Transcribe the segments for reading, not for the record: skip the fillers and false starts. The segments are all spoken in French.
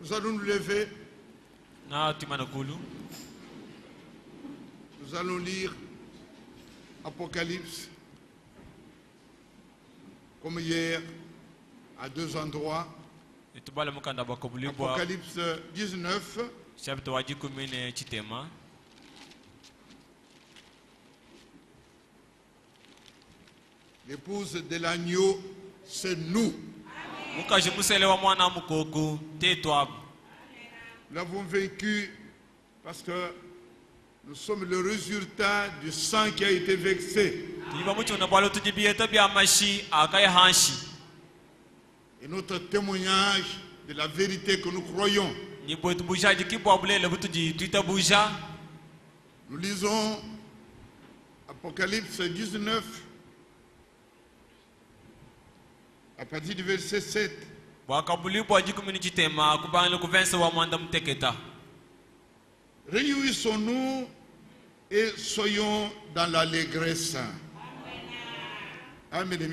Nous allons nous lever. Nous allons lire Apocalypse, comme hier, à deux endroits. Apocalypse 19. L'épouse de l'agneau, c'est nous. Nous l'avons vaincu parce que nous sommes le résultat du sang qui a été versé. Et notre témoignage de la vérité que nous croyons. Nous lisons Apocalypse 19 à partir du verset 7. Réjouissons-nous et soyons dans l'allégresse. Amen.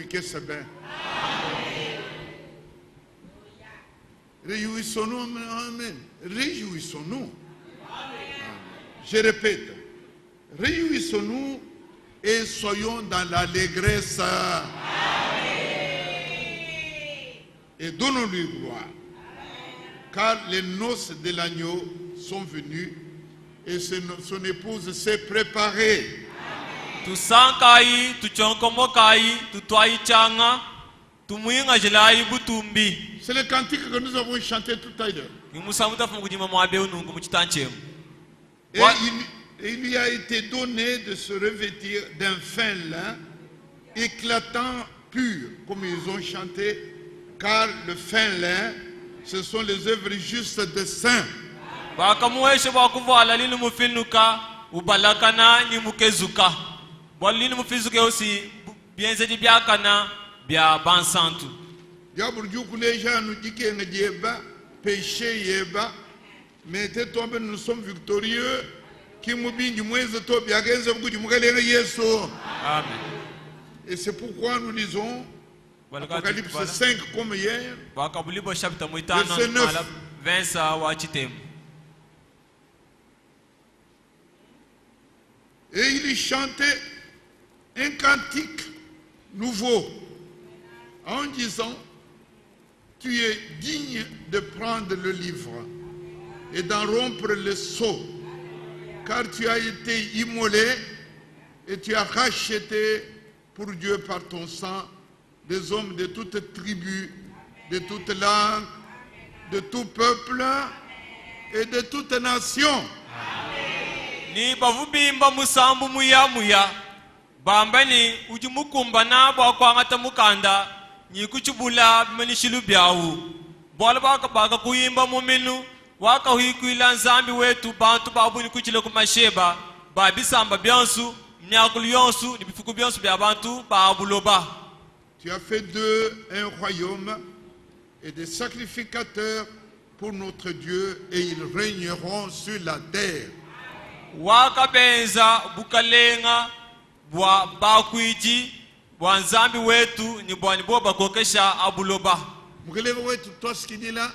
Réjouissons-nous. Amen. Réjouissons-nous. Je répète. Réjouissons-nous et soyons dans l'allégresse. Et donnons-lui gloire. Car les noces de l'agneau sont venues et son épouse s'est préparée. C'est le cantique que nous avons chanté tout à l'heure. Et il lui a été donné de se revêtir d'un fin lin éclatant, pur, comme ils ont chanté, car le fin lin, ce sont les œuvres justes des saints. Mais nous sommes victorieux. Et c'est pourquoi nous lisons Apocalypse 5 comme hier, verset 9. Et il chantait un cantique nouveau en disant: tu es digne de prendre le livre et d'en rompre le sceau, car tu as été immolé et tu as racheté pour Dieu par ton sang des hommes de toute tribu, de toute langue, de tout peuple et de toute nation. Ni bavubimba musambu muya bambani ujimukumba na bwakwangata mukanda ni kuchubula bimenishilu byawu bola baka kuyimba muminu waka huikuila nzambi wetu bantu babu ni kuchile kumasheba babisamba byonsu myakulu yonsu ni bifuku byonsu bya bantu babuloba. Tu as fait d'eux un royaume et des sacrificateurs pour notre Dieu, et ils régneront sur la terre. Wakabenza bukalenga bwa bakwiji bwa nzambi wetu ni bwani boba kokesha abuloba. Mukeleva wetu toskidila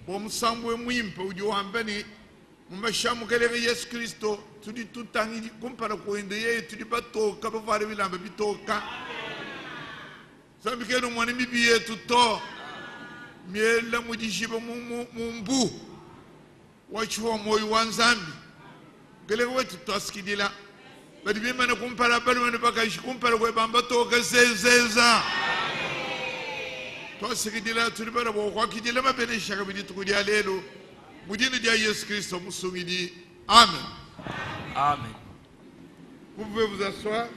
bomsambwe mwimpe ujuambani mumasha mukeleva Yesu Kristo tudi tutangi kumpara kuende ye tudi batoka bavare bilamba bitoka. Zambi kenu mwani bibi yetu to miela mujishiba mumbu wachuwa moyo wa nzambi. Mukeleva wetu toskidila badi bimana kumpara bali mwana bakashi kumpara kwe bamba toka zezeza. Toskidila tudi bara kwa kidila mabele shaka bidi tukudia lelo mujini dia Yesu Kristo musungidi. Amen. Amen. Vous pouvez vous asseoir.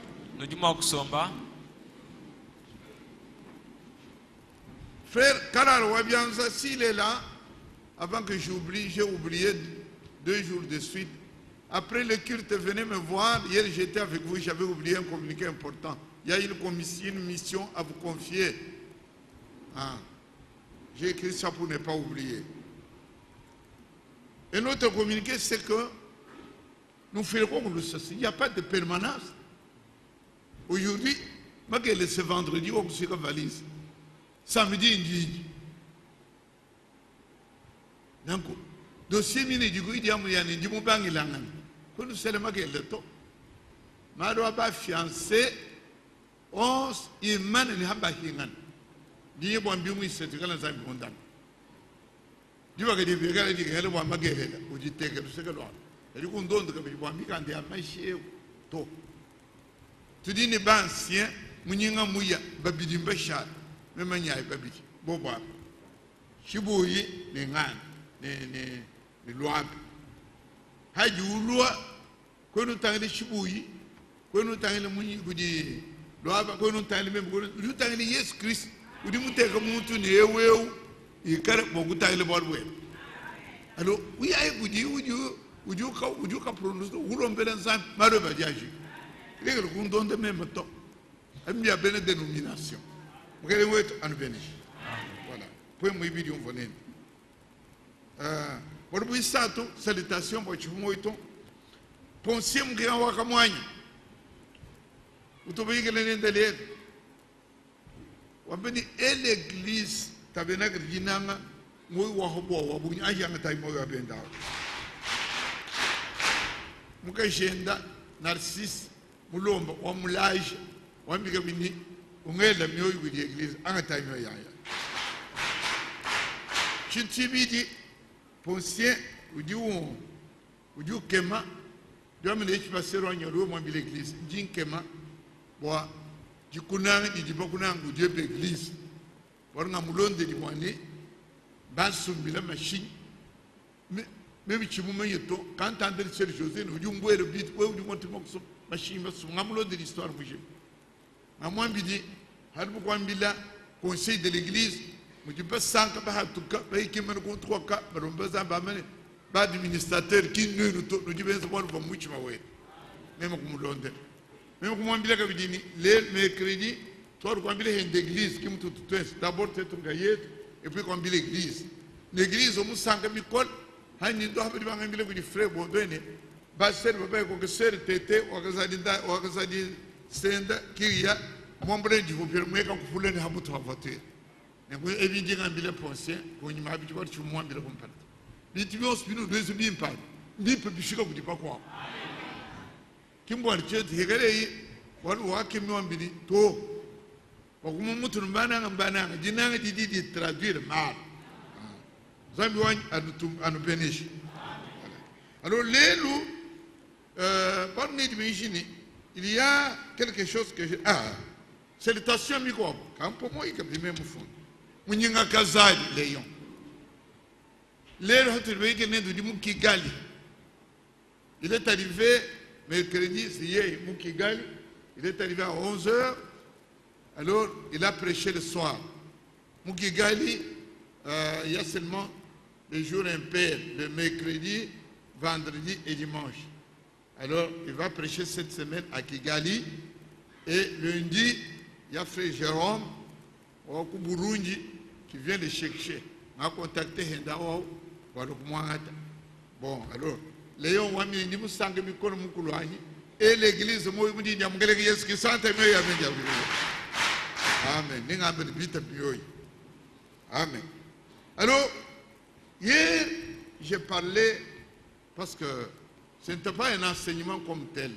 Frère Kararo Wabianza, s'il est là, avant que j'oublie, j'ai oublié 2 jours de suite. Après le culte, venez me voir. Hier, j'étais avec vous, j'avais oublié un communiqué important. Il y a une mission à vous confier. J'ai écrit ça pour ne pas oublier. Et notre communiqué, c'est que nous ferons le ceci. Il n'y a pas de permanence. Aujourd'hui, malgré ce vendredi, on se valise. Samedi, Donc, dossier mini du coup, il y a moyen de me banger là. Quand nous sommes le temps, ma doit fiancé, on il man ni hamba hingan. Dis bon bimu c'est que la zami condamne. Disว่าque des végans disent que le bon magéré là, ou dit que c'est que l'on. Et du coup on donne que le bon mi quand il a marché to. Tu dis ne ban ancien, munyinga muya babidi mbasha, même nya babidi. Boba. Shibuyi ne ngan ne loi. Haji ulwa ko no tangli shibuyi, ko no tangli munyi gudi loi ba ko no tangli même ko no tangli Yesu Christ. Udi muteka muntu ni eweu ikare bogu tangli borwe. Alors, oui ay gudi uju ka prononce ulo mbelen san maro ba jaji. Légal ko ndonde même to. Ambiya bene dénomination. Mukere wetu anu benish. Voilà. Point moi bidio vonen. Borbu isato salutation bo chimoito. Pensez mukira wakamwanyi. Utobigele nendele. Wabeni l'église tabernacle jinanga moi wahobo wabunya ayanga tay mo yabenda. Mukajenda Narcisse mulomba wa mulage wambika bini ungela myoyo with l'église anga tay mo yaya. Chitibidi pensez uju kema domine ich pasero nyoro mo bi l'église jin kema bo du kunang di bakunang Dieu l'église pour nga mulonde di moani basumbi la machine même ci mu mayeto quand entendre ser José no jumbo le bit ou du monte mokso machine basu nga mulonde l'histoire bouge nga mwambi di harbu kwambila conseil de l'église mu di basanka ba hatuka ba ikimene ko 3 ka barombaza ba mane ba administrateur qui no to no di benza bon ba muchi mawe même ko mulonde. Même comme on dit le mercredi, toi on dit l'église qui me tout d'abord c'est un gaillet et puis on dit l'église. L'église on sent que Nicole, hani doit pas dire que les frères vont donner. Basser papa ko que ser tete o ka di senda kiria membre du gouvernement ka ko fulani hamutu voter. Ne ko ebi dinga mbile penser ko nyima bi ko ci mo mbile ko pat. Bi ti bi hospital de bi impa. Ni pe bi shika ko di pa ko. Kimbo archet hegere wal wakim no mbini to ko kuma mutun bana jinanga di traduire mal zambi wan anu benish. Alors lelu parmi les il y a quelque chose que salutation miko quand pour moi il y a même fond munyinga kazali leyon lelu hotel weke nendu di mukigali. Il est arrivé mercredi, c'est hier, Moukigali, il est arrivé à 11h, alors il a prêché le soir. Moukigali, il y a seulement les jours impairs, le mercredi, vendredi et dimanche. Alors il va prêcher cette semaine à Kigali, et lundi, il y a frère Jérôme, au Burundi, qui vient de chercher. Il m'a contacté, bon, alors, Léon Wami ni musange mikono mukulwani et l'église mo yumudi nyamgele Yesu ki sante me ya menja. Amen. Ninga mbele bita biyoyi. Amen. Alors hier j'ai parlé parce que ce n'était pas un enseignement comme tel.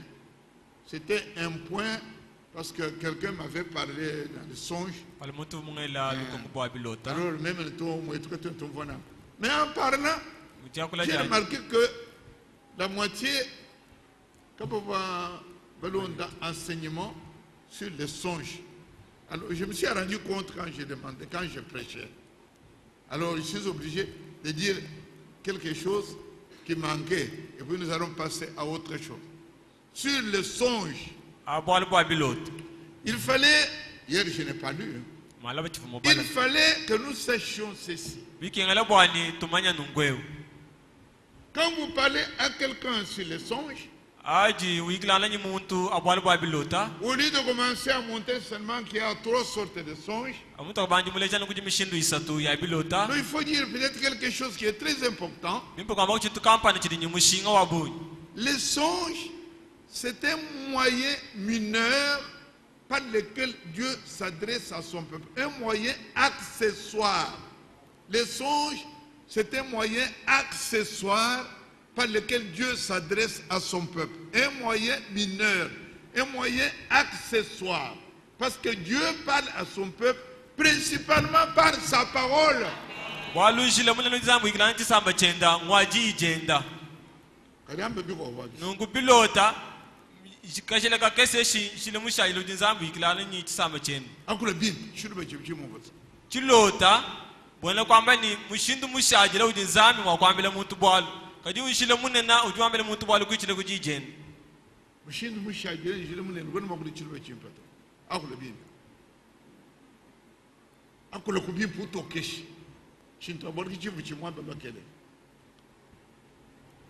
C'était un point parce que quelqu'un m'avait parlé dans le songe. Alors même le ton mais en parlant j'ai remarqué que la moitié, comme on va enseignement sur les songes. Alors, je me suis rendu compte quand j'ai demandé, quand je prêchais. Alors, je suis obligé de dire quelque chose qui manquait. Et puis, nous allons passer à autre chose. Sur les songes, il fallait, hier je n'ai pas lu, il fallait que nous sachions ceci. Quand vous parlez à quelqu'un sur les songes, au lieu de commencer à monter seulement qu'il y a 3 sortes de songes, il faut dire peut-être quelque chose qui est très important. Les songes, c'est un moyen mineur par lequel Dieu s'adresse à son peuple. Un moyen accessoire. Les songes, c'est un moyen accessoire par lequel Dieu s'adresse à son peuple. Un moyen mineur, un moyen accessoire. Parce que Dieu parle à son peuple principalement par sa parole. Nungu pilota kashela ka kese shile mushayilo dinzambu ikilana nyi chisamba chenu. Akula bin, shuru ba chimchi mwobozi. Chilota bwana kwamba ni mushindu mushajila udinzambi mwa kwambela muntu bwalu. Kadi ushile munena ujuambele muntu bwalu kuchile kujijeni. Mushindu mushajila shile munena bwana makuli chilu ba chimpato. Akula bin. Akula kubin puto keshi. Shinto abori kichivu chimwamba bakele.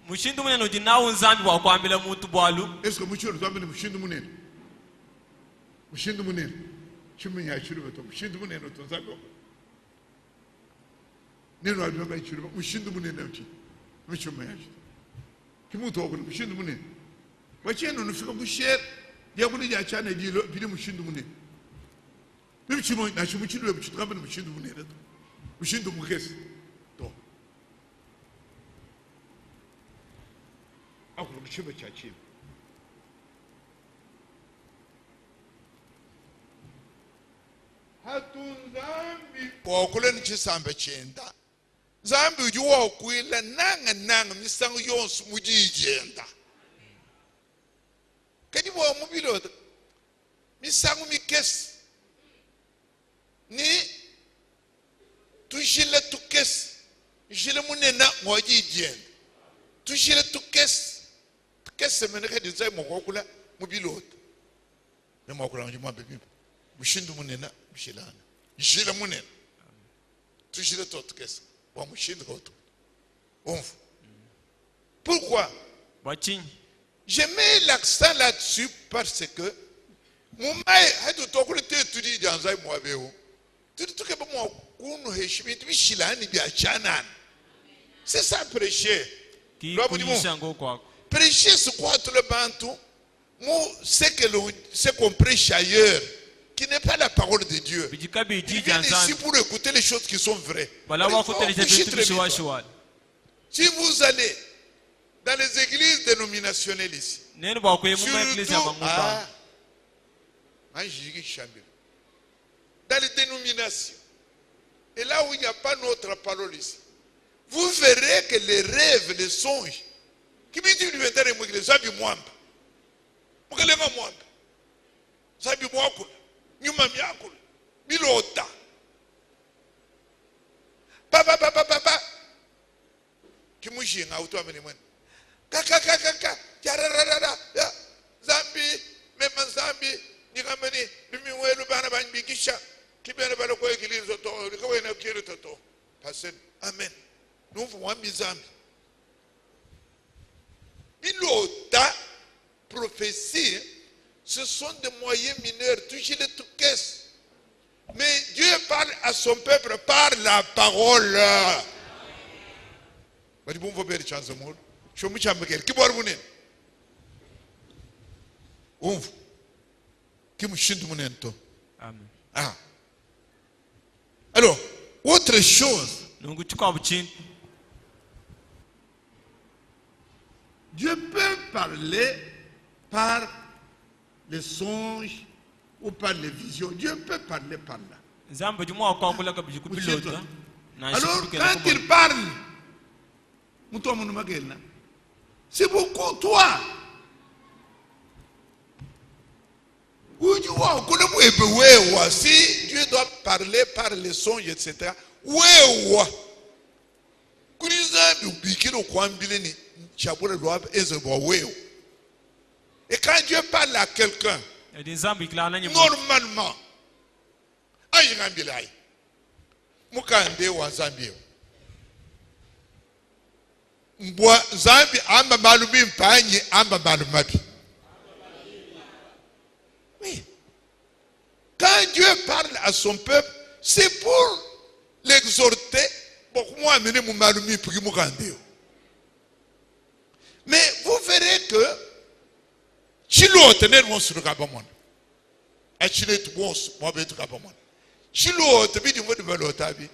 Mushindu munene udinawo nzambi wa kwambela muntu bwalu. Esko muchuru zambi ni mushindu munene. Mushindu munene. Chimunya chilu bato. Mushindu munene otonzako. Nino adumba chilu bato. Mushindu munene uti. Muchumunya chilu. Kimuto okuli mushindu munene. Wacheno nufika mushere. Diakuli ya chane dilo bili mushindu munene. Bibi chimo na chimuchilu ya mushindu kamba ni mushindu munene. Mushindu mukesi. To. Akulu kuchiba cha chini. Hatunzambi wakule ni chisambe chenda zambi ujuwa ukuila nanga misangu yonsu mujijenda kadi wa mubilo misangu mikesi ni tushile tukesi jile munena mujijenda tushile tukesi mene kadi zai mwakula mubilo na mwakula njimambe bibu mushindu munena mshilana jile munena tushile totukesi wa mushindu koto onfu. Pourquoi? Je mets l'accent là-dessus parce que mon maï a tout au cours de l'étude dans un mois béo. Tout ce que moi qu'on heshimi tu shilani biachanan. C'est ça prêcher. Prêcher c'est quoi tout le bantou? Moi c'est qu'on prêche ailleurs, qui n'est pas la parole de Dieu. Il vient ici pour écouter les choses qui sont vraies. Si vous allez dans les églises dénominationnelles ici, surtout dans les dénominations, et là où il n'y a pas notre parole ici, vous verrez que les rêves, les songes, qui me disent les sabi mwamba, mukalema mwamba, sabi mwakula, nyuma myakula, milota, papa, kimushinga utuamini mwene, kaka, yarararara, zambi, mema zambi, nikamani, nimiwelu bana banbikisha, kibene bala kwa ekilizo to, likawena kiri toto, pasen, amen, nufu wambi zambi. Milota, prophétie, ce sont des moyens mineurs, toucher les touquesses. Mais Dieu parle à son peuple par la parole. Alors, autre chose. Dieu peut parler par les songes ou par les visions. Dieu peut parler par là. Alors, quand il parle, c'est beaucoup toi. Si Dieu doit parler par les songes, etc., et quand Dieu parle à quelqu'un, normalement, Mukande wa Zambia. Mbwa Zambi amba malumi mpanyi amba malumabi. Oui. Quand Dieu parle à son peuple, c'est pour l'exhorter. Mais vous verrez que Chilo tenait mon sur le Gabamon. Et Chilo est bon, moi, je vais te Gabamon. Chilo te dit de Balotabi.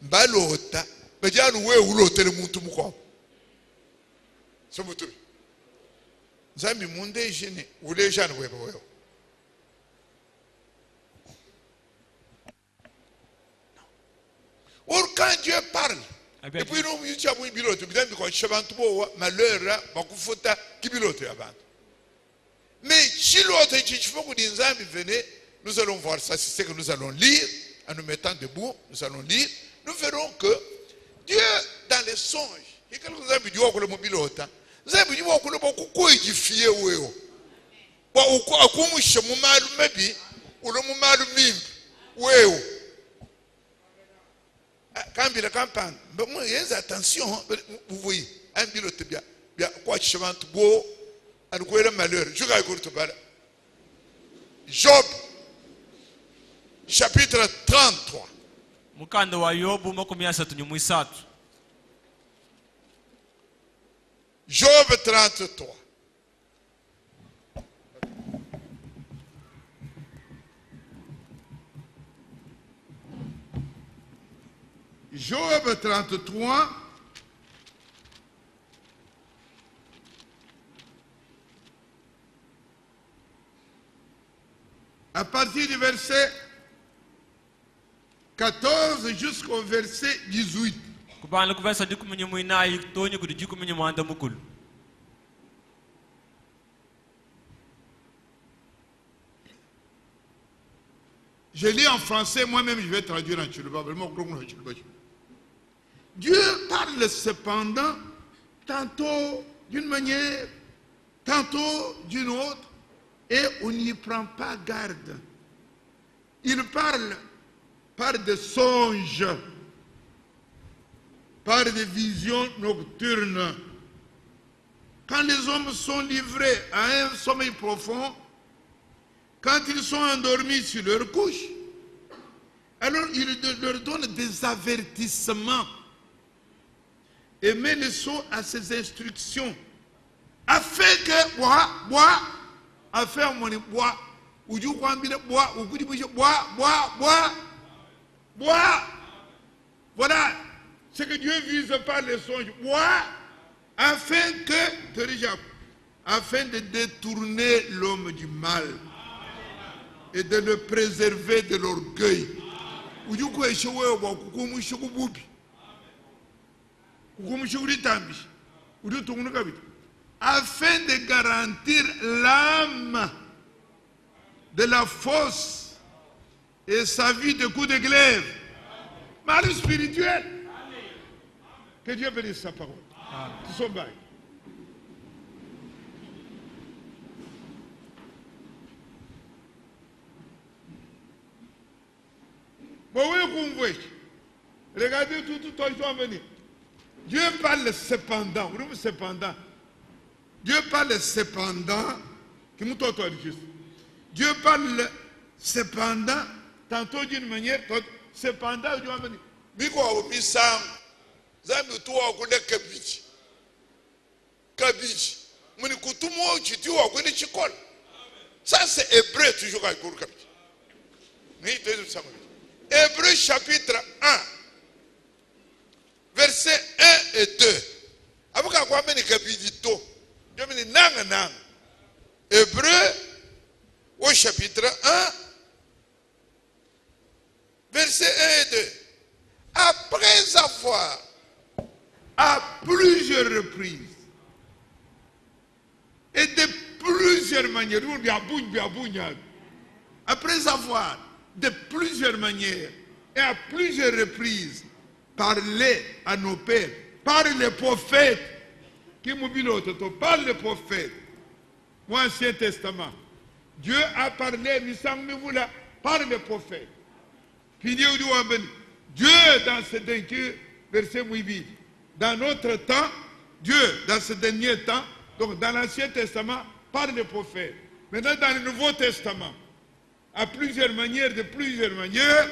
Balota, Mediano we ulo tele muntu muko. So mutu. Zambi munde jene ule jane we bo. Or quand Dieu parle, et puis nous nous avons pilote, bien que chemin tout malheur, bakufuta qui pilote avant. Mais si l'autre dit faut que des amis venez, nous allons voir ça, c'est ce que nous allons lire en nous mettant debout, nous allons lire, nous verrons que Dieu dans les songes, il y a quelques amis qui ont le pilote, les amis qui ont le beaucoup édifié ou bon ou quoi comme je me mal maybe ou le mal mim ou quand il a campagne, mais moi, il y a attention, vous voyez, un pilote bien, quoi, chemin tout beau, à nous le malheur. Je vais vous parler. Job, chapitre 33. Mukanda wa Yobu makumya asatu nyumwisatu. Job 33. Job 33, à partir du verset 14 jusqu'au verset 18. Kubana kuvesa dikumunye muinayi tonye kudijukumunye mwanda mukulu. Je lis en français, moi-même je vais traduire en tchoulouba. Dieu parle cependant, tantôt d'une manière, tantôt d'une autre, et on n'y prend pas garde. Il parle par des songes, par des visions nocturnes. Quand les hommes sont livrés à un sommeil profond, quand ils sont endormis sur leur couche, alors il leur donne des avertissements et met le son à ses instructions afin que afin mon bois ou du bois ou bois. Voilà ce que Dieu vise par les songes. Afin de détourner l'homme du mal et de le préserver de l'orgueil. Afin de garantir l'âme de la fosse et sa vie de coup de glaive. Mal spirituel. Que Dieu bénisse sa parole. Tout son bail. Regardez tout ils sont venus. Dieu parle cependant. Dieu parle cependant. Dieu parle cependant, tantôt d'une manière, cependant, Dieu va venir. Ça c'est hébreu toujours. Hébreu chapitre 1, versets 1 et 2. Hébreu au chapitre 1, versets 1 et 2. Après avoir, à plusieurs reprises et de plusieurs manières, après avoir de plusieurs manières et à plusieurs reprises parlé à nos pères par les prophètes, par les prophètes, l'Ancien Testament, Dieu a parlé par les prophètes. Puis Dieu dans ce dernier verset, dans notre temps, Dieu dans ce dernier temps, donc dans l'Ancien Testament, par les prophètes. Maintenant dans le Nouveau Testament, à plusieurs manières, de plusieurs manières,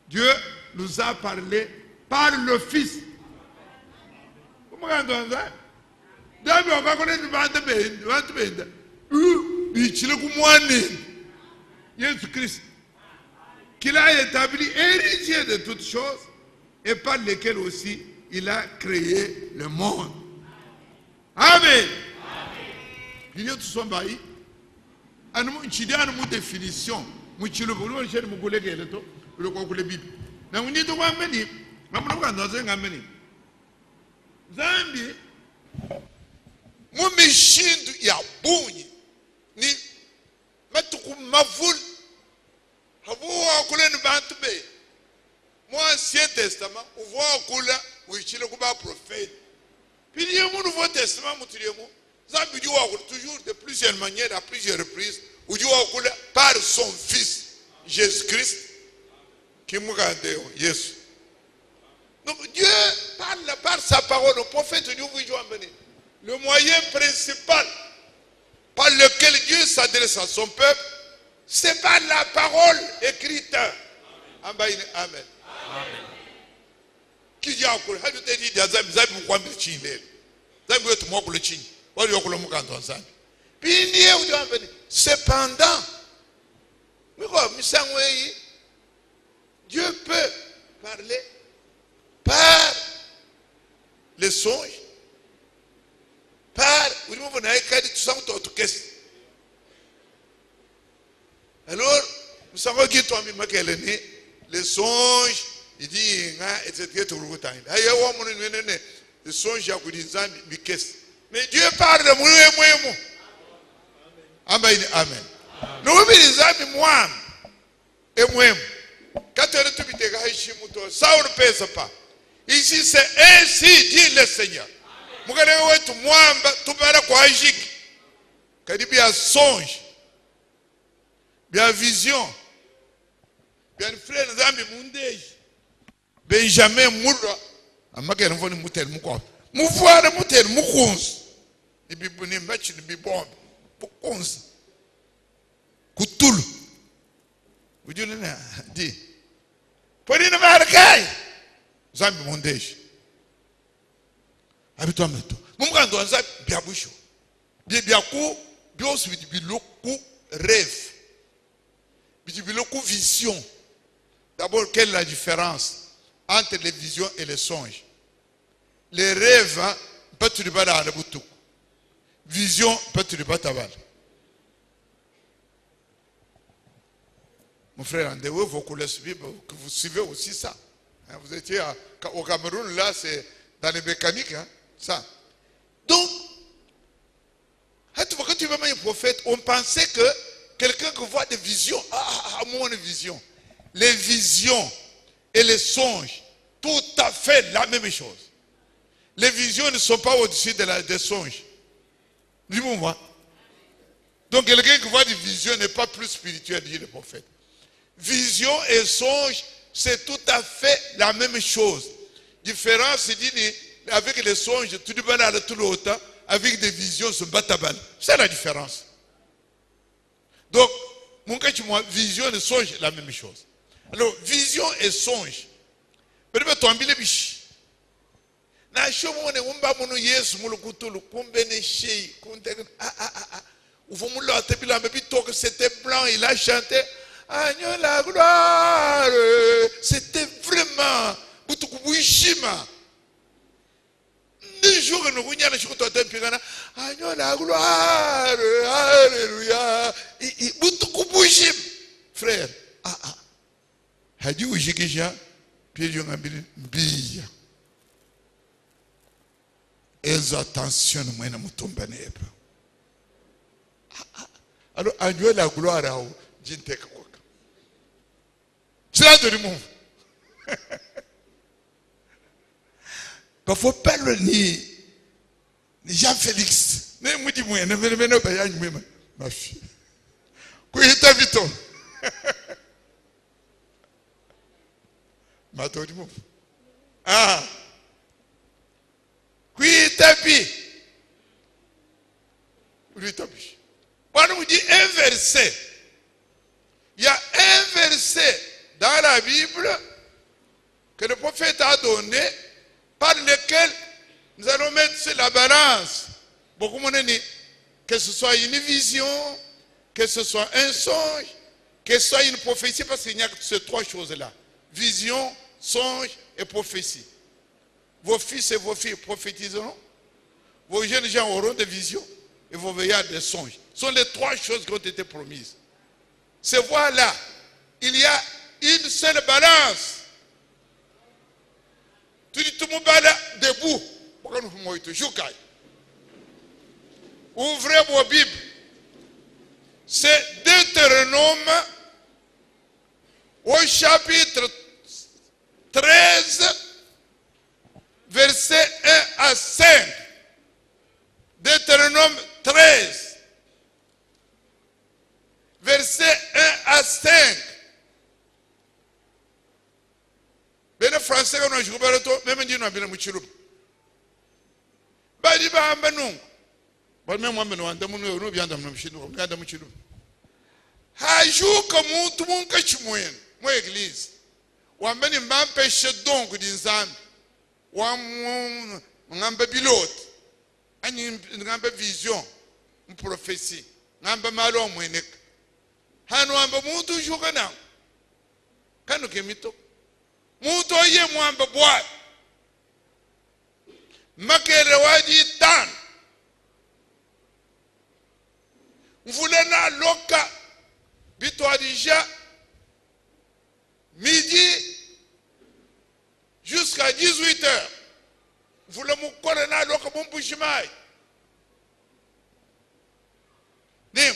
Dieu nous a parlé par le Fils. Vous me rendez ça? Jésus-Christ, qu'il a établi héritier de toutes choses et par lequel aussi il a créé le monde. Amen. Il y a tout son bail. Nous avons une définition. Nous avons une définition. Nous avons une Bible. Nous avons une définition. Zambi. Mumishindu ya bunyi ni matuku mavul havuwa kule ni bantu be mu Ancien Testament uvuwa kula uichile kuba prophète puis il y a mu Nouveau Testament mutiriemu Zambi juwa kula toujours de plusieurs manières à plusieurs reprises ujuwa kula par son fils Jésus-Christ qui mugande Yesu. Donc Dieu parle par sa parole au prophète Dieu vous joue le moyen principal par lequel Dieu s'adresse à son peuple, c'est par la parole écrite. Amen. Amen. Qui dit à quoi? Tu dit Zambi kwambi chile. Zambi wetu mwako le chini. Wali yoko le mukando Zambi. Puis niye ujo ambeni. Cependant, Dieu peut parler par les songes, par alors nous savons que toi les songes il dit etc. les songes mais Dieu parle de moi. Amen. Amen. Nous disons moi et moi quand ça ne pas. Ici c'est ainsi dit le Seigneur. Mugane wetu mwamba tubara kwa ajiki karibu ya songe bien vision bien frère Zambi mundeji Benjamin Mura amake nvoni mutel mukwa muvuare mutel mukunzi ibibuni match ni bibombe mukunzi kutulu ujule na di porina markai Zambi mundeji habito ameto mumukando wanza biabusho biaku bios biloku rêve biloku vision. D'abord, quelle est la différence entre les visions et les songes? Les rêves peut tu pas dans le boutou, vision peut tu pas taval. Mon frère Andéo, vous suivez aussi ça. Vous étiez au Cameroun, là c'est dans les mécaniques, hein, ça. Donc, quand tu vas un prophète, on pensait que quelqu'un qui voit des visions, mon vision. Les visions et les songes, tout à fait la même chose. Les visions ne sont pas au-dessus des songes. Dis-moi. Donc quelqu'un qui voit des visions n'est pas plus spirituel, dit le prophète. Vision et songe, c'est tout à fait la même chose. Différence, dit avec les songes, tout le monde a tout le temps, avec des visions, se battent à balle. C'est la différence. Donc, mon cas, vision et songe, la même chose. Alors, vision et songe. Peut-être tomber les biches. Na shomo ne umba munu Yesu mulu kutulu kumbe ne shei kunte uvomulo atebila mebi toke c'était blanc, il a chanté Agneau la gloire. C'était vraiment butukubuishima. Des jours que nous voyons les choses Agneau la gloire. Alléluia. Butukubuishim. Frère. Hadi ujikisha puis je ngambili mbia. Eza attention moi na mutomba nepa. Alors Agneau la gloire au jinteka kwa. C'est là de l'humour. Parfois parle ni Jean-Félix. Ne me dis moi, ne me pas ma fille. Kuita vito. Mato du mot. Kuita bi. Kuita bi. On nous dit un verset. Il y a un verset dans la Bible que le prophète a donné par lequel nous allons mettre sur la balance. Beaucoup m'ont dit que ce soit une vision, que ce soit un songe, que ce soit une prophétie, parce qu'il n'y a que ces trois choses-là. Vision, songe et prophétie. Vos fils et vos filles prophétiseront. Vos jeunes gens auront des visions et vos vieillards des songes. Ce sont les 3 choses qui ont été promises. C'est voilà, il y a une seule balance. Tu dis tout le monde debout. Ouvrez vos Bibles. C'est Deutéronome au chapitre 13, versets 1 à 5. Deutéronome 13, versets 1 à 5. Bene français quand je regarde tout, même dit non bien muchilou. Ba di ba amba non. Ba même moi non anda mun no bien dam no muchilou, bien dam muchilou. Ha jou comme tout mon ka chimoyen, mo église. Wa mbeni mbampeche donc di nzambi. Wa ngamba pilote. Ani ngamba vision, une prophétie. Ngamba malo mwenek. Hanu amba muntu juga na. Kanu kemito. Muntu oye mwamba bwa. Makere waji tan. Mvulena loka bito adija midi jusqu'à 18h. Voulez me connaître loka bon pushimai. Nem.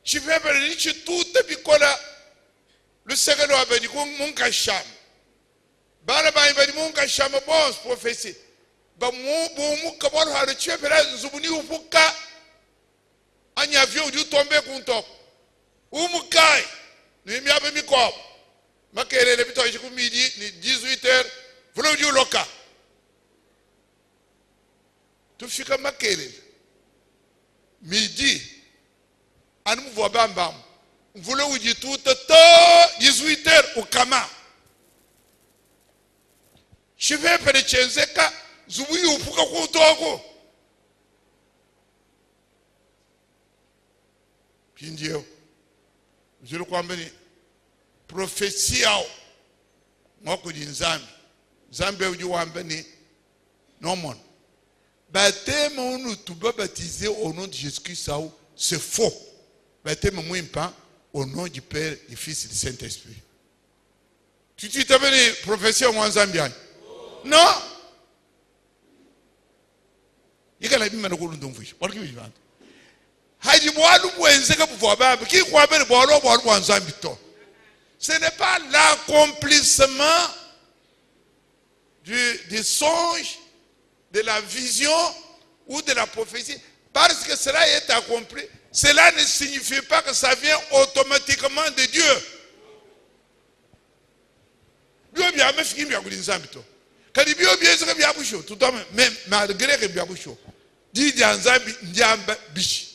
Tu veux pas dire tout depuis kola le secrétaire a dit qu'on mon kasham. Bala ba ibadi mon kasham bon prophétie. Ba mu kabor ha de tu pera zubuni upuka. Anya avion du tomber kontok. Umukai. Ni mi abe mi ko. Makere le bito jiku midi ni 18h. Voulez dire loka. Tu fika makere. Midi. Anu mvo bambam. Voulez vous dire tout 18h au Kama. Je vais faire des chenzeka. Zubuyi upuka kutogo. Pindio. Je le crois bien. Prophétie ao. Mwako di nzambi. Nzambi uji wambeni. Non mon. Baptême où nous tout baptisé au nom de Jésus-Christ, c'est faux. Baptême moins pas au nom du Père, du Fils et du Saint-Esprit. Tu t'es venu prophétie au moins Zambien? Non. Il y a la même chose dans vous. What can you do? Haji boalu bwenzeka pour baba qui croit bien boalo boalo Zambito. Ce n'est pas l'accomplissement du songe, de la vision ou de la prophétie. Parce que cela est accompli, cela ne signifie pas que ça vient automatiquement de Dieu. Dieu bien me fait bien pour Zambito. Quand Dieu bien se bien boucho, tout le même malgré que bien boucho. Dit Zambi ndiamba bichi.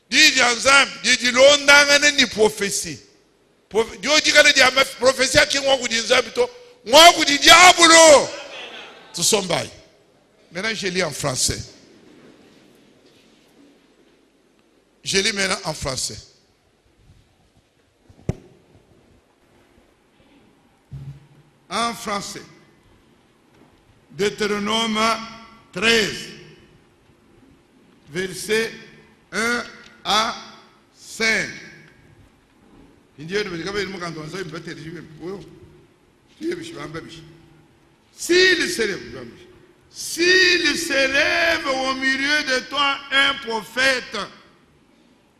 Dit Zambi dit londanga ni prophétie. Dieu dit que la prophétie qui moi vous dit Zambito, moi vous dit diable. Tout son bail. Maintenant je lis en français. Je lis maintenant en français. En français. Deutéronome 13, versets 1 à 5. S'il s'élève au milieu de toi un prophète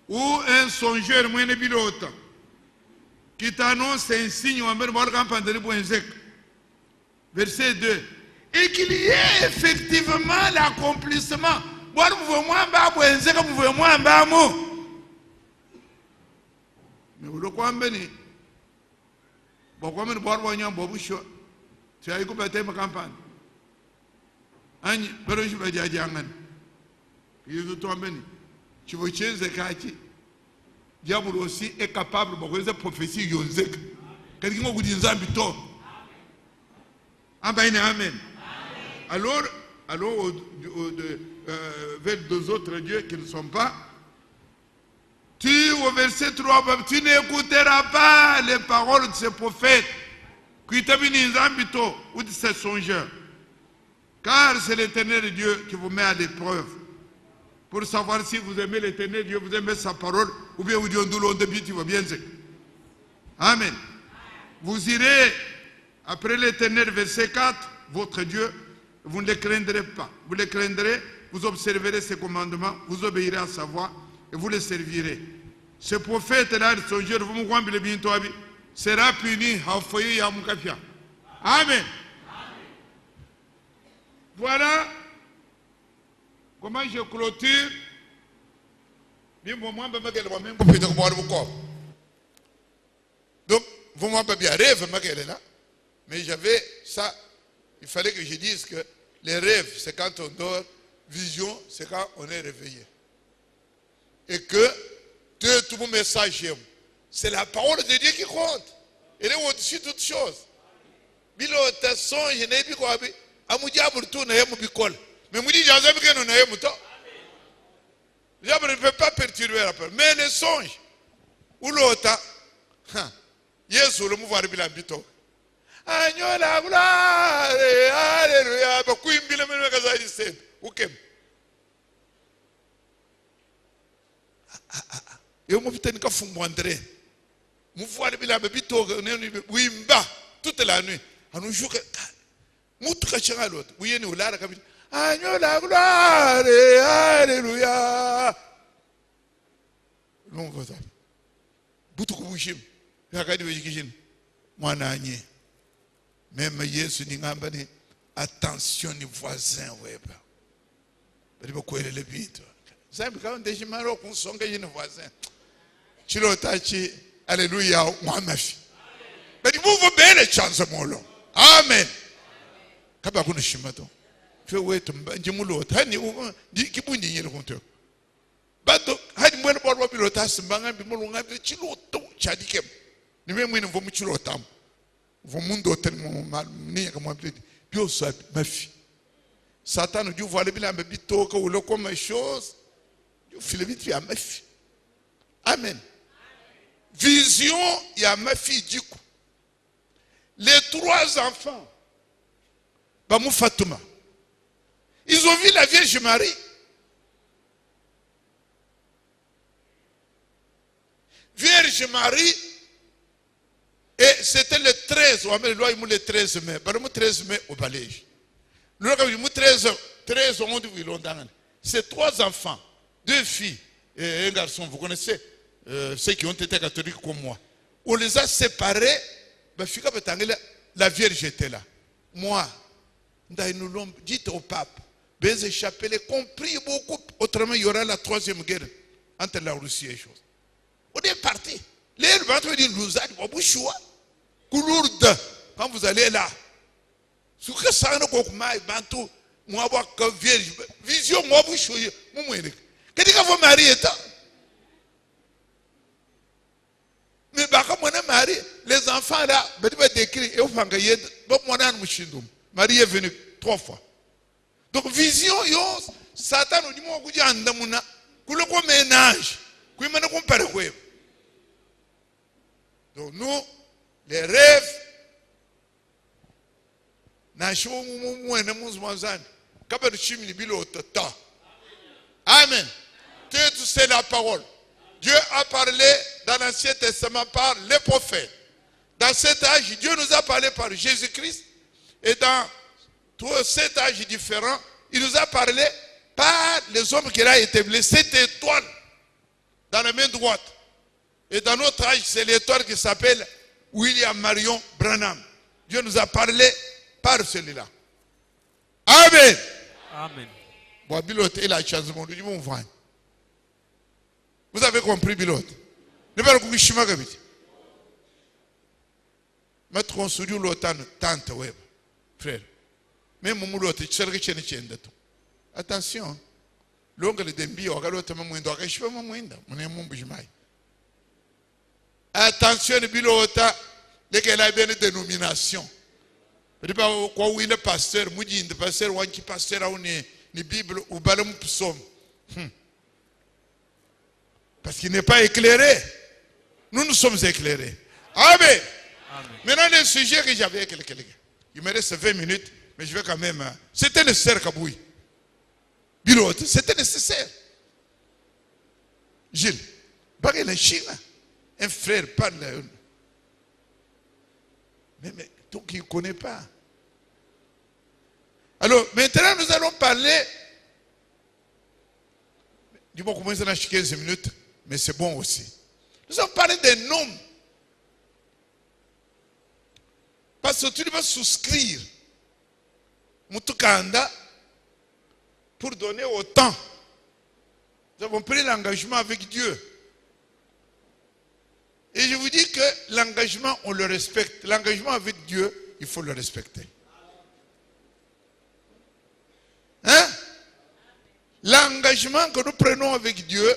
ou un songeur qui t'annonce un signe, verset 2, et qu'il y ait effectivement l'accomplissement. Mais vous le croyez, tu as écouté ma campagne. Tu veux changer Kaki. Diable aussi est capable de prophétie Yonzek. Quelqu'un vous dit Zambito. Amen. Alors vers deux autres dieux qui ne sont pas. Tu, au verset 3, tu n'écouteras pas les paroles de ces prophètes Kuitabini nzambito ou de ces songeurs. Car c'est l'Éternel Dieu qui vous met à l'épreuve. Pour savoir si vous aimez l'Éternel Dieu, vous aimez sa parole, ou bien vous dites on début, tu vas bien dire. Amen. Vous irez après l'Éternel, verset 4, votre Dieu, vous ne le craindrez pas. Vous le craindrez, vous observerez ses commandements, vous obéirez à sa voix et vous le servirez. Ce prophète-là, le songeur, vous me sera puni. Amen. Voilà comment je clôture. Donc, vous m'avez pas bien rêve, mais j'avais ça. Il fallait que je dise que les rêves, c'est quand on dort, vision, c'est quand on est réveillé. Et que tout mon message, c'est la parole de Dieu qui compte. Elle est au-dessus de toutes choses. Bilo ta songe ne bi ko abi amuja burtu na yemu bikol. Mais mudi jaza bi kenu na yemu to. Diable ne peut pas perturber la peur. Mais les songes ou l'autre, Yesu le mouvoir bila bito. Agnola gloire, alléluia. Ba kuimbila mena kazaidi sen. Ukem. Yo mo biteni ka fumbo André. Mouvoir bila bito ne wimba toute la nuit. Anu jouka mutu ka changa l'autre. Wiyeni ulara kabisa. Agnola gloire, alléluia. Non vous ça. Butu kubushim. Yakadi wejikishin. Mwana anye. Même Yesu ni ngamba ni attention ni voisin weba. Bali bakwele le bito. Zambi ka ndeji maro kunsonga yini voisin. Chilo tachi alléluia mwamafi. Bali muvo bele chance molo. Amen. Kaba kuna shimato. Fe wetu njimulo tani kibundi nyele kunto. Bato hadi mwele bolo bilo tasimbanga bimolo ngabe chilo to chadikem. Ni mwe mvo mchilo tam. Vos mundo tellement mal ni comme Dieu soit ma fille. Satan nous dit voilà bien mais bito que ou le comme chose. Dieu fait vite à ma fille. Amen. Vision il y a ma fille du coup. Les trois enfants Bamou Fatouma. Ils ont vu la Vierge Marie. Vierge Marie. Et c'était le 13, on a le 13 mai. Le 13 mai au balège. Le 13 on dit c'est trois enfants, deux filles et un garçon. Vous connaissez ceux qui ont été catholiques comme moi. On les a séparés. La Vierge était là. Moi, dites au pape, Bézé Chapelet, compris beaucoup. Autrement, il y aura la troisième guerre entre la Russie et les choses. On est parti. Les ventres disent nous avons choix. Coulourde, quand vous allez là, ce que ça ne peut pas bantou, moi voir que vierge, vision moi vous choisir, moi moi. Qu'est-ce que vous mariez tant? Mais bah comme on est marié, les enfants là, ben tu vas décrire et au fond que yed, bon moi n'a mouchindum, Marie est venue 3 fois. Donc vision yo, Satan nous dit moi que j'ai un damuna, que le quoi ménage, que il m'a pas comparé quoi. Donc nous les rêves, amen. C'est la parole. Dieu a parlé dans l'Ancien Testament par les prophètes. Dans cet âge, Dieu nous a parlé par Jésus-Christ. Et dans tous cet âge différent, il nous a parlé par les hommes qui ont été blessés. Cette étoile dans la main droite. Et dans notre âge, c'est l'étoile qui s'appelle William Marion Branham. Dieu nous a parlé par celui-là. Amen. Amen. Bon, Bilote, il a changé mon Dieu. Vous avez compris, Bilote? Ne pas le coucher, mettre en studio l'autant, tante web, frère. Même mon l'autre, tu sais que tu es attention. L'ongle de Mbi, on a l'autre moment, je ne sais pas mon moindre, mon amour, je m'aille. Attention, Bilota, dès qu'elle a bien une dénomination. Je ne sais pas quoi où il est pasteur, Moudi, le pasteur, ou un qui pasteur, ou une Bible, ou Balam Psom. Parce qu'il n'est pas éclairé. Nous sommes éclairés. Amen. Maintenant, le sujet que j'avais avec quelqu'un, il me reste 20 minutes, mais je vais quand même. C'était nécessaire, Kaboui. Bilote, c'était nécessaire. Gilles, Bagay la Chine, un frère parle. Mais toi qui ne connais pas. Alors, maintenant, nous allons parler. Dis-moi comment ça a 15 minutes, mais c'est bon aussi. Nous allons parler des noms. Parce que tu dois souscrire Mutukanda pour donner autant. Nous avons pris l'engagement avec Dieu. Et je vous dis que l'engagement, on le respecte. L'engagement avec Dieu, il faut le respecter. Hein? L'engagement que nous prenons avec Dieu,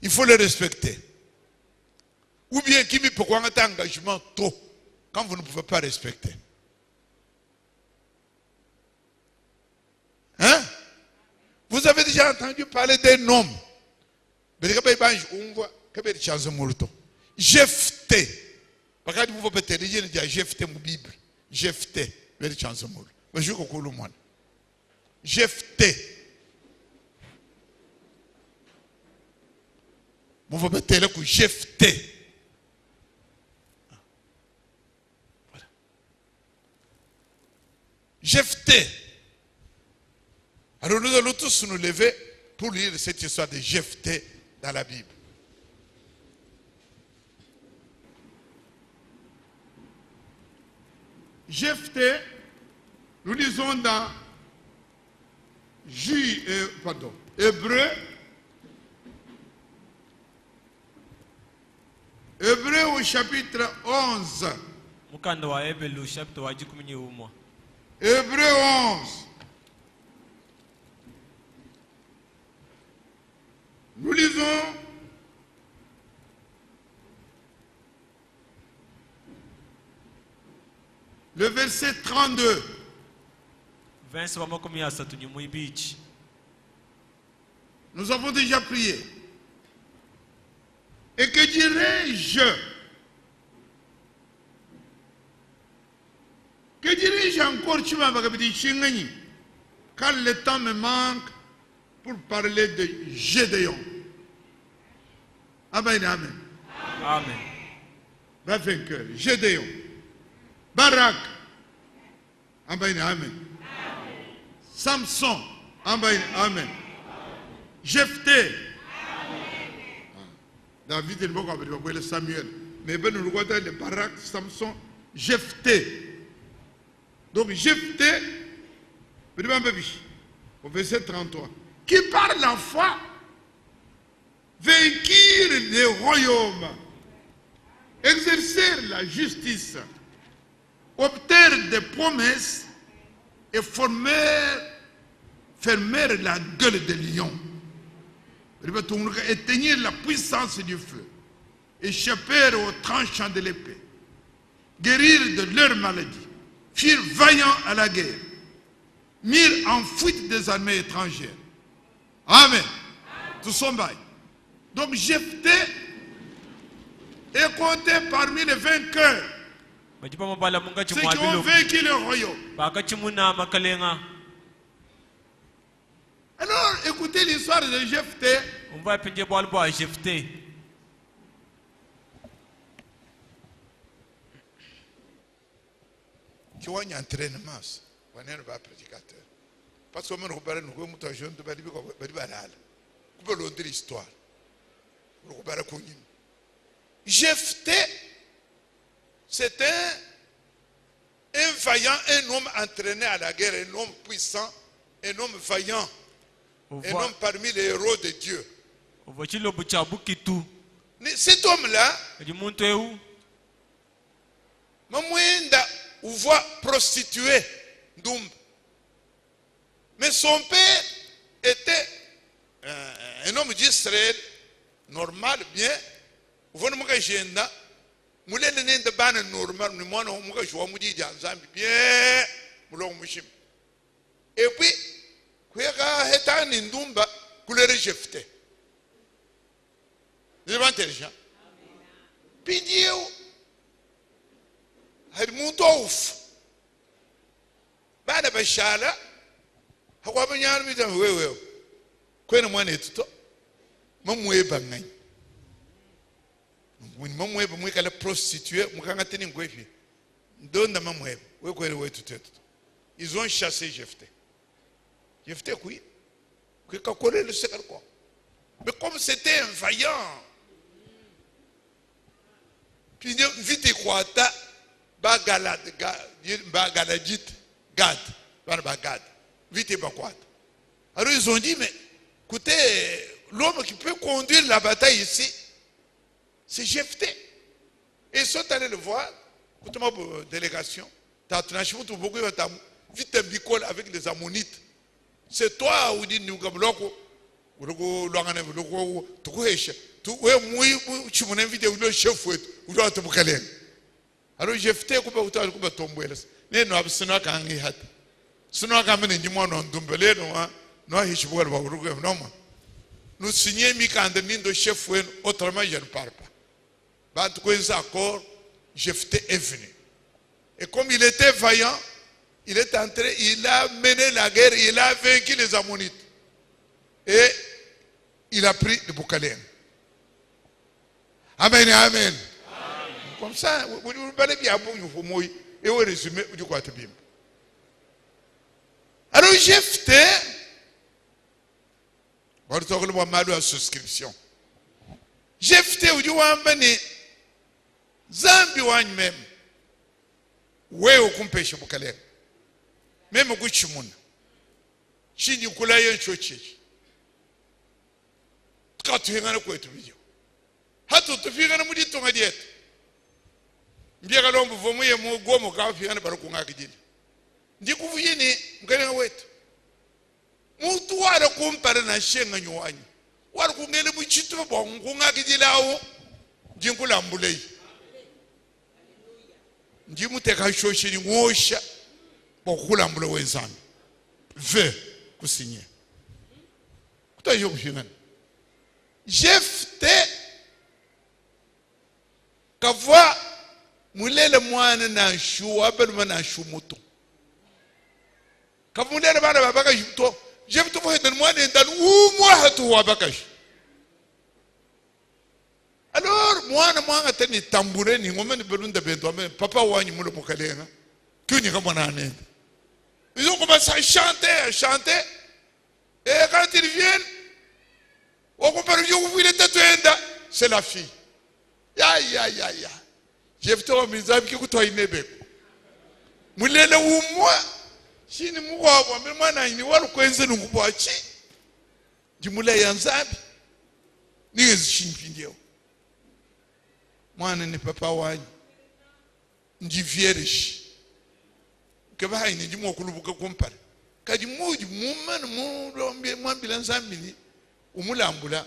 il faut le respecter. Ou bien, qui pourquoi on a un engagement tôt, quand vous ne pouvez pas respecter. Hein? Vous avez déjà entendu parler d'un homme. Jephthé. Parce que vous pouvez dire Jephthé, mon Bible. Jephthé. Jephthé. Vous pouvez dire que Jephthé. Jephthé. Alors nous allons tous nous lever pour lire cette histoire de Jephthé dans la Bible. Jephthé, nous lisons dans Hébreu. Hébreu au chapitre 11. Hébreu 11. Nous lisons le verset 32. Nous avons déjà prié. Et que dirais-je? Que dirais-je encore, car le temps me manque pour parler de Gédéon. Amen, amen. Amen. Va vainqueur, Gédéon. Barak. Amen, amen. Samson. Amen, amen. Jephthé. David est le Samuel. Mais ben nous regardons le Barak, Samson, Jephthé. Donc Jephthé, au verset 33, qui par la foi vainquirent les royaumes, exercèrent la justice, obtinrent des promesses et fermèrent la gueule des lions. Éteignirent la puissance du feu, échappèrent aux tranchants de l'épée, guérirent de leur maladie, firent vaillants à la guerre, mirent en fuite des armées étrangères. Amen. Tout son bail. Donc Jephthé est compté parmi les vainqueurs. Ceux qui ont vaincu le royaume. Alors, écoutez l'histoire de Jephthé. Qui ont un entraînement, on est un prédicateur. Parce que nous avons jeune de l'histoire. Jephthé, c'était un vaillant, un homme entraîné à la guerre, un homme puissant, un homme vaillant, un homme parmi les héros de Dieu. Cet homme-là, on voit prostituée, mais son père était un homme d'Israël, normal, bien. Vous voyez, et puis, Jephthé. Vous êtes intelligent. Puis Dieu, hari muntu ofu bana bashala hakwa banyana bita wewe kwena mwana etuto mamweba ngai mamweba mwekala prostituée mukanga teni ngwefi ndonda mamweba wekwele wetu tetu ils ont chassé Jephthé oui que kakole le secret quoi mais comme c'était un vaillant puis vite kwata ba galadit Gad vite ba kwata. Alors ils ont dit mais écoutez, l'homme qui peut conduire la bataille ici c'est Jephthé. Et ils sont allés le voir, écoutez ma délégation, vite bicole avec les Ammonites. C'est toi ou dit nous comme loco, ou loco, tu es mouillé, tu m'as invité au chef ou doit te boucaler. Alors Jephthé, coupe tomber. Ne no absina kangi hat. Sino kamene njimo no ndumbele no hishibuka ba urugu no ma. Nous signer mi kande nindo chef wen autrement je ne parle pas. Bah tout cas accord, Jephthé est venu. Et comme il était vaillant, il est entré, il a mené la guerre, il a vaincu les Ammonites. Et il a pris le bouclier. Amen, amen. Comme ça, vous allez bien bon, et au résumé, du quoi te bim. Alors Jephthé, on va te voir mal à souscription. Jephthé, ou du wambani, Zambi wany même. Wewe kumpesha bukale meme kuchimuna chini kula yencho chichi tukatuhengana kwetu bijo hatu tufingana muri tonga dietu mbiega lombo vomuye mu gomo ka fingana barakunga kijili ndikuvuyini mkale wetu muntu wala kumpara na shenga nywanyi wala kungele mu chitu bongunga kijili awo jinkula mbulei njimuteka shoshini ngosha bokulambula wenzami ve kusinye kutayo kushingana Jephthé kava mulele mwana na shu abelma na shu moto kavulele bana babaka jito Jephthé fo hedan mwana ndan umwa hatu wabaka. Alors, moi, je suis tambouré, je suis papa wanyi mulo mukalenga. Kuni kama nane. Ils ont commencé à chanter. Et quand ils viennent, on comprend c'est la fille. Ya. Jephthé wa mizabi kikutoa inebe. Mulele umwa. Chini muwa mwana ini walu kwenze nungubwachi. Jimule yanzabi. Nigezi shinpindio. Mwana ni papa wanyi njivyereshi kaba haini ndimo kulubuka kumpara kadi muji mumana mulombe mwambila nzambini umulambula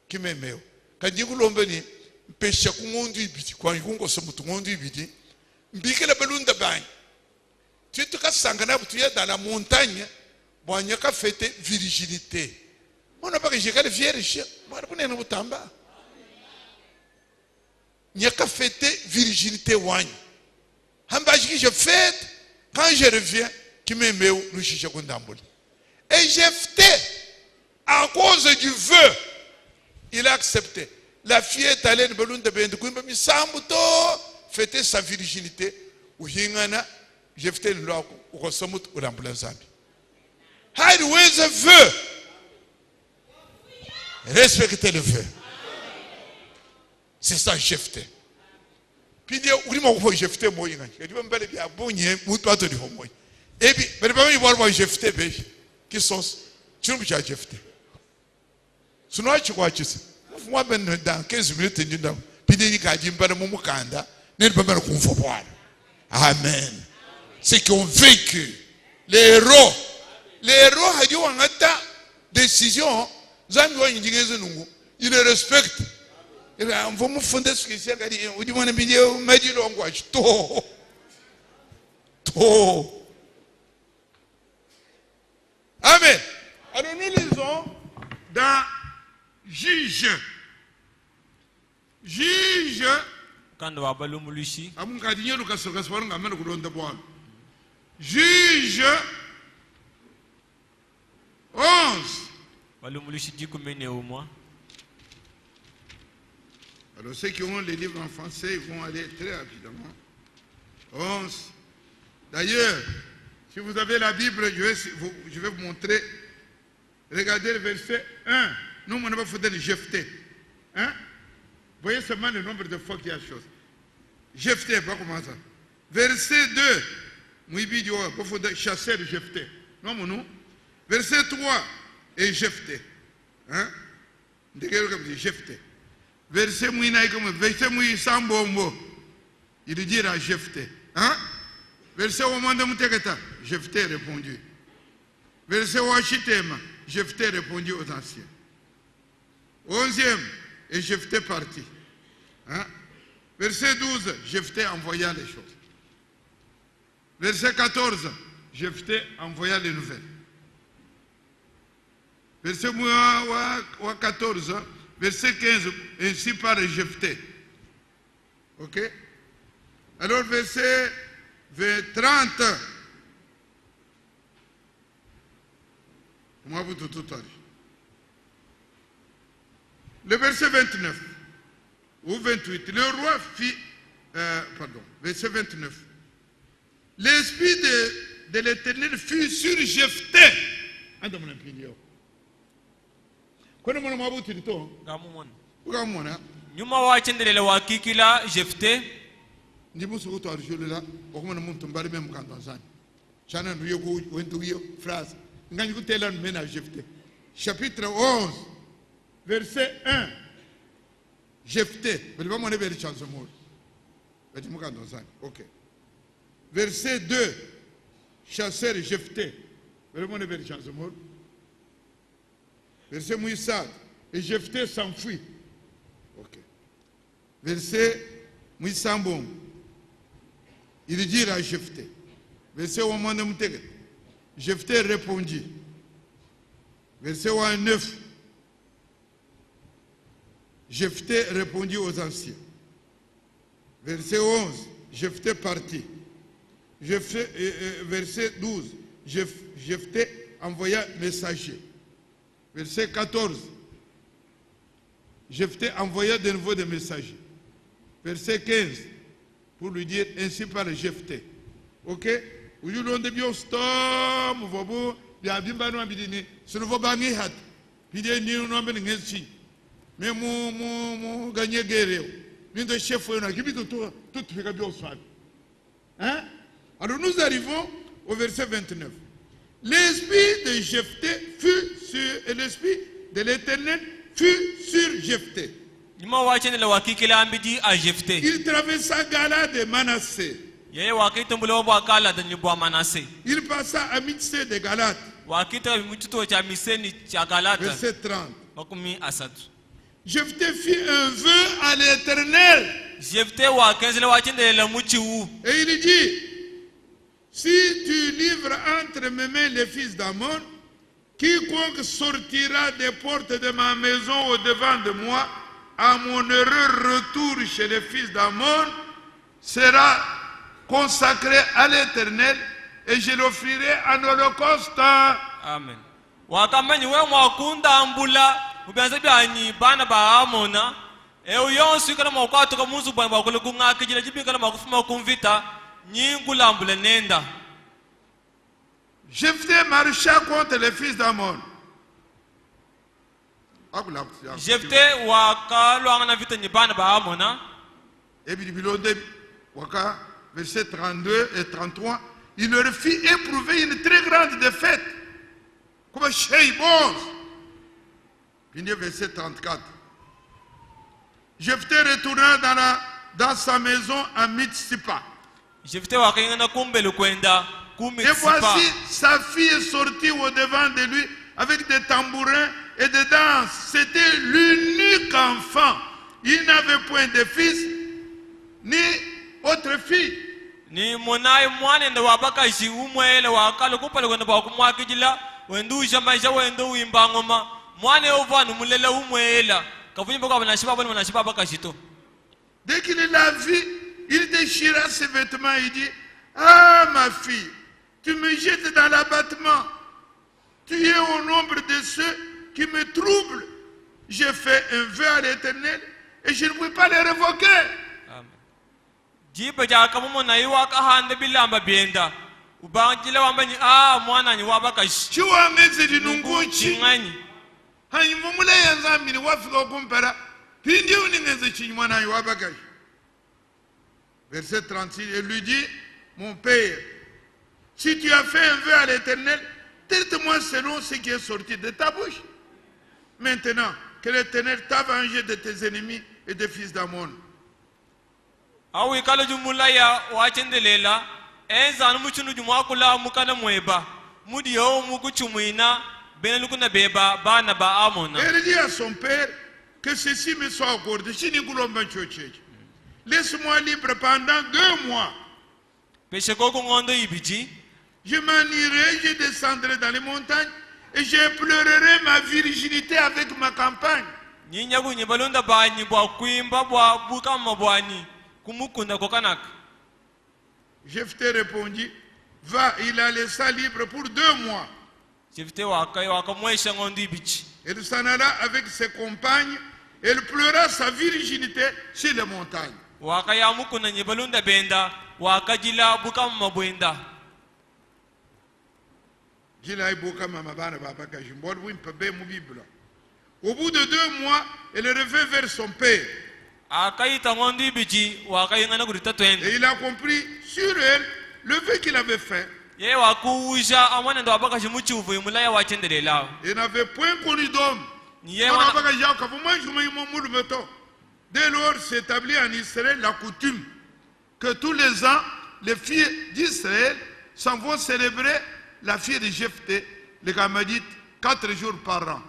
kimemeo kadi kulombe ni mpesha kungondu ibiti kwa ngungo somutu ngondu ibiti mbikela balunda banyi titu kasangana butu ya dans la montagne bwanya ka fete virginité on a pas que j'ai qu'à vierge mwana kunena butamba Nyaka fêté virginité wany. Hambaji je fête quand je reviens qui me met au chicha kundamboli. Et Jephthé à cause du vœu il a accepté. La fille est allée de Belun de Bendukumba mi sambuto fêter sa virginité ou hingana Jephthé le resomut ou l'ambulazambi. Hide with the vœu. Respectez le vœu. C'est ça Jephthé. Puis il y a Jephthé moyen. Il dit mbele bia bonye mutu ato di homoy. Et puis mais pas y voir Jephthé be qui sont chumbu cha Jephthé. Suno achikwa chisa. Moi ben dans 15 minutes ndinda. Puis il ka jimbana mu mukanda ne baba kumfo bwana. Amen. Ceux qui ont vécu les héros hadi wangata décision zambi wa nyingezo nungu. Ils le respectent. Vamos fundar isso que você quer dizer. O de uma milhão meio longo acho. Amen. Alors nous lisons dans Juge kanda wabalumulushi Amukadinyo kasoro ngameno kulonda bwana. Juge 11. balumulushi jikumene umwa. Alors ceux qui ont les livres en français, ils vont aller très rapidement. 11. D'ailleurs, si vous avez la Bible, je vais vous montrer. Regardez le verset 1. Nous, on va faire le Jephthé. Hein? Voyez seulement le nombre de fois qu'il y a chose. Jephthé, pas comment ça. Verset 2. Mouibi Dio, il faut chasser le Jephthé. Non, mon nom. Verset 3. Et Jephthé. Hein? Jephthé. Verset Mouinaï comme verset Mouy Sambombo. Il dit à Jephthé. Hein? Verset Omanda Mouteketa. Jephthé répondu. Verset Washitema. Jephthé répondit aux anciens. 11e, et Jephthé parti. Hein? Verset 12, Jephthé envoya les choses. Verset 14, Jephthé envoya les nouvelles. Verset 14, verset 15, ainsi par Jephthé. Ok? Alors verset 30. Le verset 29 ou 28, le roi fit, verset 29. L'esprit de l'Éternel fut sur Jephthé. Gamumon. Nyuma wachendelele wakikila Jephthé. Ndimusu to arjulula okumana muntu mbali mem kantanzani. Chana nuyo ko wentu yo phrase. Ngani kutela mena Jephthé. Chapitre 11 verset 1. Jephthé, OK. Verset 2. Chasseur Jephthé. Verset Mouissad. Et Jephthé s'enfuit. OK. Verset Mouissambon. Il dit à Jephthé. Verset Ouamane Jephthé répondit. Verset 9. Jephthé répondit aux anciens. Verset 11. Jephthé partit. Verset 12. Jephthé envoya messager. Verset 14. Jephthé envoya de nouveau des messagers. Verset 15. Pour lui dire ainsi par Jephthé. Ok? Où you l'on de biostom, vobo, bien bimbano abidini, ce ne vaut pas ni hat. Pidé ni un homme n'ensi. Mais mon gagné guerre. Ni de chef, on a qui tout fait bioswab. Hein? Alors nous arrivons au verset 29. L'esprit de Jephthé fut sur, et l'esprit de l'Éternel fut sur Jephthé. Il traversa Galade et Manassé. Il passa à Mitsé de Galate. Verset 30. Jephthé fit un vœu à l'Éternel. Et il dit, si tu livres entre mes mains les fils d'Ammon, quiconque sortira des portes de ma maison au devant de moi, à mon heureux retour chez les fils d'Ammon, sera consacré à l'Éternel et je l'offrirai en holocauste. Amen. Wakamani we mwakunda ambula ubianza byanyi bana ba Amona e uyonsi kana mwakwato ka muzu bwa bakole kungaka jira jibika na makufuma kumvita nyingula ambula nenda. Jephthé marcha contre les fils d'Ammon. Jephthé wakalwa na vita nyibana ba Amona. Et bilonde waka verset 32 et 33, il leur fit éprouver une très grande défaite. Comme Sheibos. Puis verset 34. Jephthé retourna dans sa maison à Mitzpah. Et voici sa fille sortie au devant de lui avec des tambourins et des danses. C'était l'unique enfant. Il n'avait point de fils ni autre fille. Ni monai mwane ndo wabaka isi umwele wakalo kupale kwenda ba kumwakijila wendu jamaisha wendu wimba ngoma mwane ovanu mulela umwela kavunyimba kwa banashiba baka shito. Dès qu'il l'a vu, il déchira ses vêtements et dit, ah ma fille, tu me jettes dans l'abattement. Tu es au nombre de ceux qui me troublent. J'ai fait un vœu à l'Éternel et je ne peux pas le révoquer. Jiba jaka mumona iwa ka hande bilamba bienda ubangile wambani mwana ni wabakashi Chiwangeze dinunguchi ngani hanyi mumule yanzambi ni wafika kumpera hindi uningeze chinywana ni wabakashi. Verset 36, il lui dit, mon père, si tu as fait un vœu à l'Éternel, traite-moi selon ce qui est sorti de ta bouche. Maintenant, que l'Éternel t'a vengé de tes ennemis et des fils d'Ammon. awi kala jumula ya wachendelela enzanu muchunu jumakula mukana mweba mudi yo mukuchumuina benelukuna beba bana ba amona. Et il dit à son père que ceci me soit accordé. Laisse-moi libre pendant 2 mois. Peshekoko ngondo ibiji. Je m'en irai, je descendrai dans les montagnes et je pleurerai ma virginité avec ma campagne. Nyinya kunye balonda banyi bwa kuimba bwa bukama bwani kumukunda kokanaka. Jephthé répondit, va, il la laissa libre pour 2 mois. Jephthé wakamwesha ngondo ibiji. Il s'en alla avec ses compagnes et il pleura sa virginité sur les montagnes. Wakayamukuna nye balonda benda wakajila bukama bwenda. Au bout de 2 mois, elle revint vers son père. Et il a compris sur elle le vœu qu'il avait fait. Il n'avait point connu d'homme. Dès lors s'établit en Israël la coutume que tous les ans, les filles d'Israël s'en vont célébrer la fille de Jephthé, les Gamadites, 4 jours par an.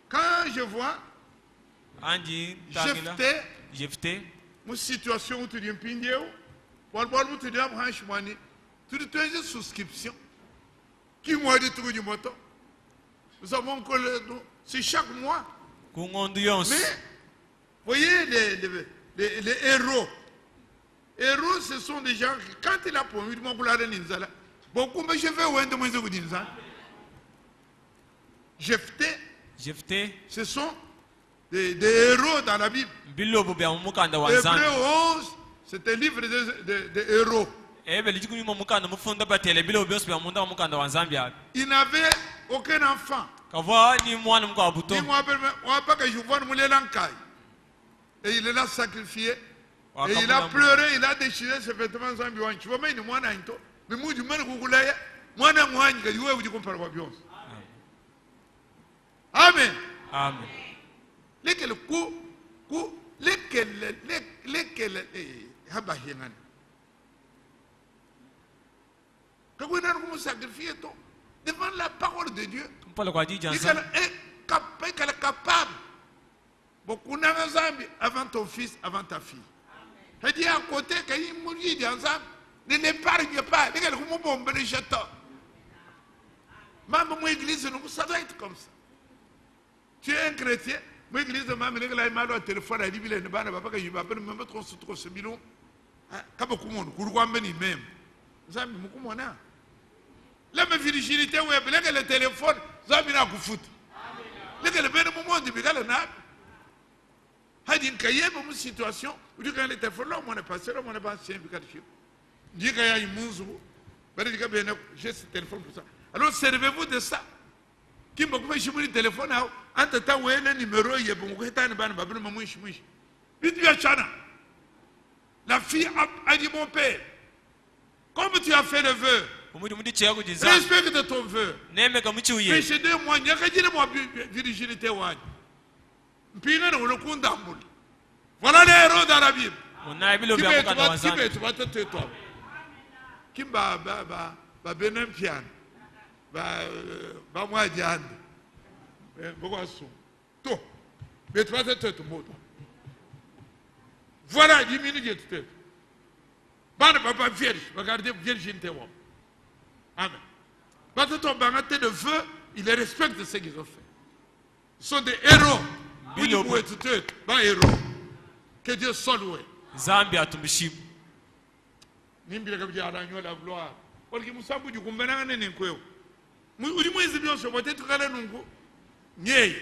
Quand je vois Jephthé, une situation où tu dis tu souscription, qui m'a dit tout du moto. Nous savons que c'est chaque mois. Mais, voyez les héros. Héros, ce sont des gens qui, quand il a promis, beaucoup de je vais Jephthé, ce sont des héros dans la Bible. Hébreu 11, c'est un livre de héros. Il n'avait aucun enfant. Et il l'a sacrifié. Et il a pleuré, il a déchiré ses vêtements. Amen. Amen. Lesquels sacrifier devant la parole de Dieu. Il est capable. Beaucoup avant ton fils, avant ta fille. Il dit à côté qu'il mourit ensemble. Ne l'épargne pas. Même mon église, ça doit être comme ça. Tu es un chrétien, mon église de ma mère, elle m'a donné un téléphone, elle dit qu'il ne va pas que je vais me mettre sur ce bilon. Comme beaucoup de monde, même. Vous avez beaucoup de monde. La virginité, oui, le téléphone, vous avez un coup de foot. Le moment de Bigal, il dit qu'il y a une situation où il y a un téléphone, on est passé, on est passé, il dit qu'il y a une mouzou, j'ai ce téléphone pour ça. Alors servez-vous de ça. Qui m'a dit que le téléphone a un numéro, il y a la fille a dit mon père, comme tu as fait le vœu, respecte ton vœu. Péché 2 mois, il n'y a qu'à dire moi virginité. Voilà les héros dans la Bible. Muna bilo bya mukanda wanzana. Kibe batatetwa. Kimba ba benempian. Ba mwajande. Bogasu. To. Bet batatetwa moto. Voilà 10 minutes de tête. Bana papa vierge, regardez virginité. Amen. Batatetwa bangate de feu, ils les respectent ce qu'ils ont fait. Ils sont des héros. Oui, des héros. Que Dieu soit loué. Zambia tumshibu. Nimbira kabija aranyo la gloire. Olki musambu jukumbana nene nkweo. Uri mwezi byose bote tukale nungu. Nyeye.